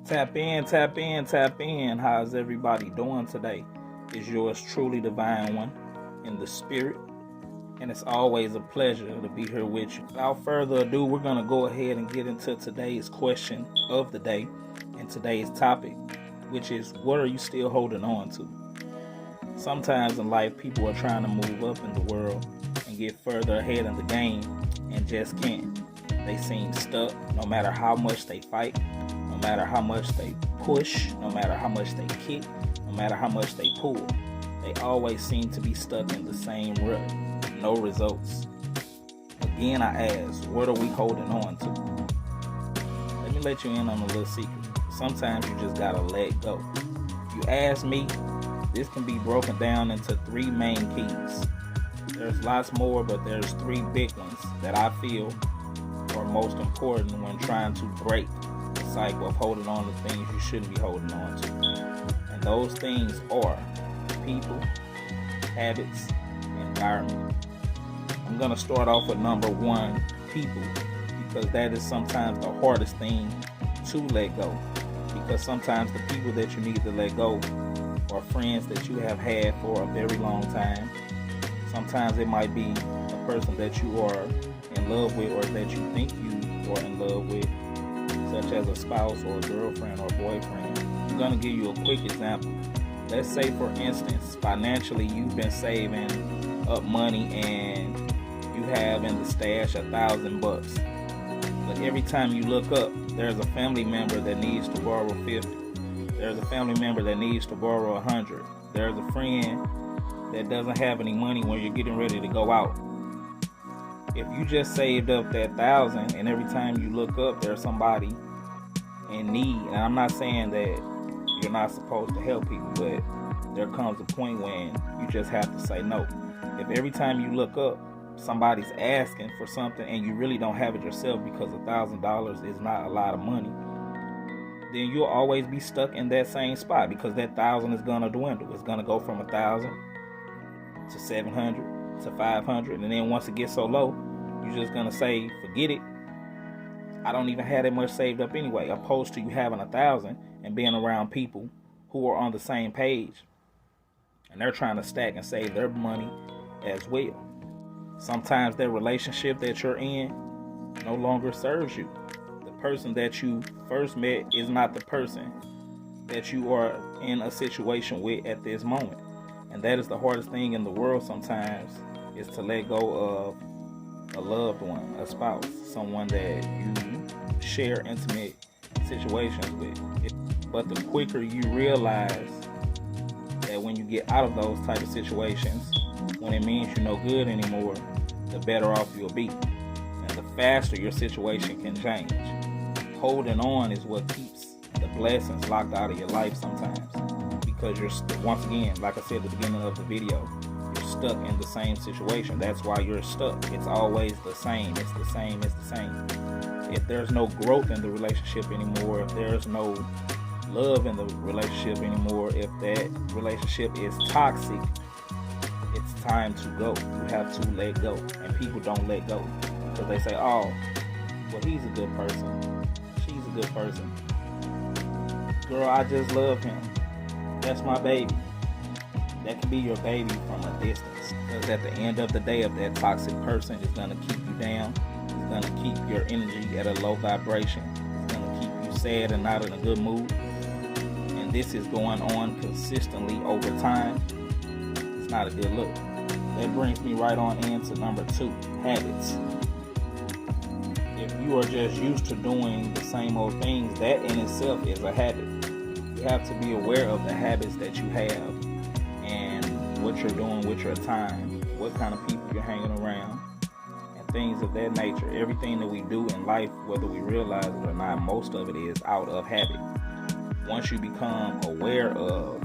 Tap in, tap in, tap in. How's everybody doing today? It's yours truly, Divine One, in the spirit. And it's always a pleasure to be here with you. Without further ado, we're going to go ahead and get into today's question of the day and today's topic, which is, what are you still holding on to? Sometimes in life, people are trying to move up in the world and get further ahead in the game and just can't. They seem stuck no matter how much they fight, no matter how much they push, no matter how much they kick, no matter how much they pull. They always seem to be stuck in the same rut. No results. Again, I ask, what are we holding on to? Let me let you in on a little secret. Sometimes you just gotta let go. If you ask me, this can be broken down into three main keys. There's lots more, but there's three big ones that I feel are most important when trying to break the cycle of holding on to things you shouldn't be holding on to. And those things are people, habits, environment. I'm going to start off with number one, people, because that is sometimes the hardest thing to let go. Because sometimes the people that you need to let go are friends that you have had for a very long time. Sometimes it might be a person that you are in love with or that you think you are in love with, such as a spouse or a girlfriend or a boyfriend. I'm going to give you a quick example. Let's say, for instance, financially you've been saving up money and you have in the stash $1,000. But every time you look up, there's a family member that needs to borrow 50. There's a family member that needs to borrow 100. There's a friend that doesn't have any money when you're getting ready to go out. If you just saved up that 1,000 and every time you look up there's somebody in need, and I'm not saying that you're not supposed to help people, but there comes a point when you just have to say no. If every time you look up somebody's asking for something and you really don't have it yourself because $1,000 is not a lot of money, then you'll always be stuck in that same spot because that 1,000 is going to dwindle. It's going to go from 1,000 to 700 to 500, and then once it gets so low, you're just going to say, forget it. I don't even have that much saved up anyway, opposed to you having 1,000 and being around people who are on the same page and they're trying to stack and save their money as well. Sometimes that relationship that you're in no longer serves you. The person that you first met is not the person that you are in a situation with at this moment. And that is the hardest thing in the world sometimes, is to let go of a loved one, a spouse, someone that you share intimate situations with. But the quicker you realize that when you get out of those type of situations, when it means you're no good anymore, the better off you'll be. And the faster your situation can change. Holding on is what keeps the blessings locked out of your life sometimes. Because you're, once again, like I said at the beginning of the video, you're stuck in the same situation. That's why you're stuck. It's always the same. It's the same. It's the same. If there's no growth in the relationship anymore, if there's no love in the relationship anymore, if that relationship is toxic, it's time to go. You have to let go. And people don't let go because they say, oh, well, he's a good person. She's a good person. Girl, I just love him. That's my baby. That can be your baby from a distance. Because at the end of the day, if that toxic person is going to keep you down, it's going to keep your energy at a low vibration, it's going to keep you sad and not in a good mood, and this is going on consistently over time, it's not a good look. That brings me right on into number two, habits. If you are just used to doing the same old things, that in itself is a habit. You have to be aware of the habits that you have and what you're doing with your time, what kind of people you're hanging around, and things of that nature. Everything that we do in life, whether we realize it or not, most of it is out of habit. Once you become aware of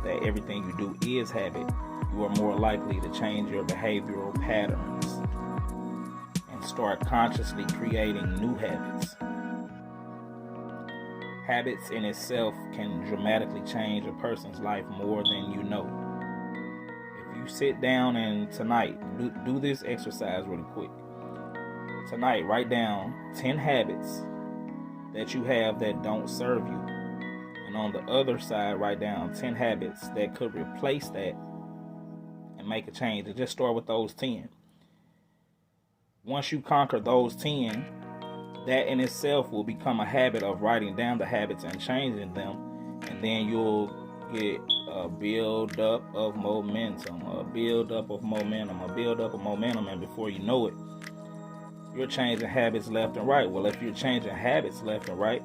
that everything you do is habit, you are more likely to change your behavioral patterns and start consciously creating new habits. Habits in itself can dramatically change a person's life more than you know. If you sit down and tonight, do this exercise really quick. Tonight, write down 10 habits that you have that don't serve you. And on the other side, write down 10 habits that could replace that and make a change. And just start with those 10. Once you conquer those 10, that in itself will become a habit of writing down the habits and changing them. And then you'll get a build up of momentum, and before you know it, you're changing habits left and right. Well, if you're changing habits left and right,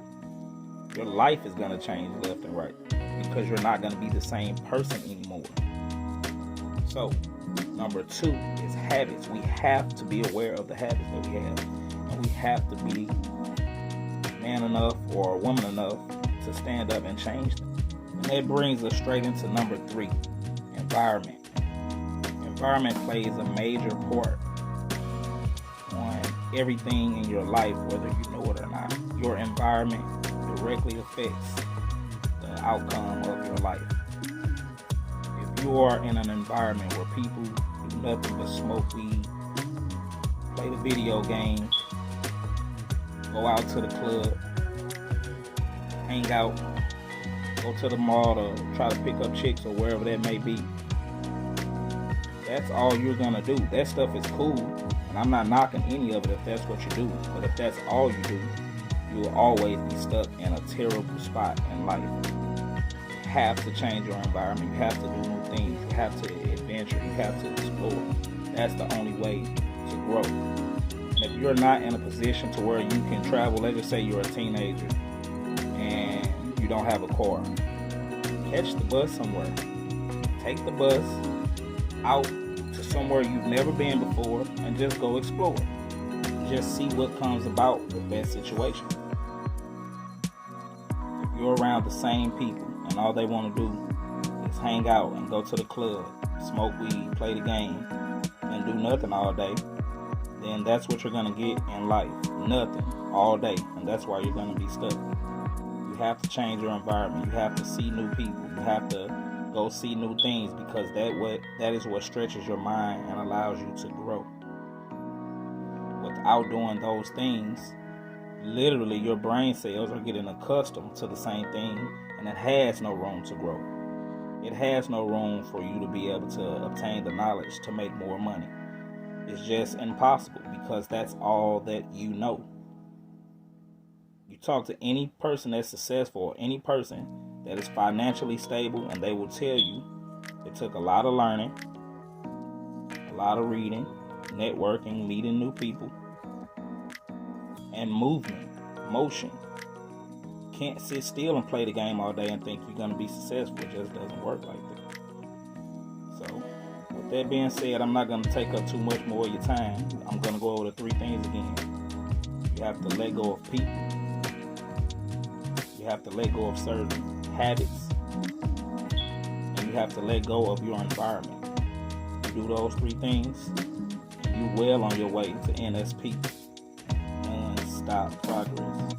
your life is going to change left and right, because you're not going to be the same person anymore. So, number 2 is habits. We have to be aware of the habits that we have, and we have to be man enough or woman enough to stand up and change them. And that brings us straight into number 3, environment. Environment plays a major part on everything in your life, whether you know it or not. Your environment directly affects the outcome of your life. If you are in an environment where people do nothing but smoke weed, play the video games, go out to the club, hang out, go to the mall to try to pick up chicks or wherever that may be, that's all you're gonna do. That stuff is cool, and I'm not knocking any of it if that's what you do. But if that's all you do, you will always be stuck in a terrible spot in life. You have to change your environment. You have to do new things. You have to adventure. You have to explore. That's the only way to grow. And if you're not in a position to where you can travel, let's just say you're a teenager and you don't have a car, catch the bus somewhere. Take the bus out to somewhere you've never been before and just go explore. Just see what comes about with that situation. If you're around the same people and all they want to do is hang out and go to the club, smoke weed, play the game, and do nothing all day, then that's what you're going to get in life. Nothing all day. And that's why you're going to be stuck. You have to change your environment. You have to see new people. You have to go see new things, because that is what stretches your mind and allows you to grow. Without doing those things, literally your brain cells are getting accustomed to the same thing, and it has no room to grow. It has no room for you to be able to obtain the knowledge to make more money. It's just impossible, because that's all that you know. You talk to any person that's successful, or any person that is financially stable, and they will tell you it took a lot of learning, a lot of reading, networking, meeting new people, and movement, motion. You can't sit still and play the game all day and think you're going to be successful. It just doesn't work like that. So, with that being said, I'm not going to take up too much more of your time. I'm going to go over the 3 things again. You have to let go of people. You have to let go of certain habits, and you have to let go of your environment. You do those 3 things, you well on your way to NSP, non-stop progress.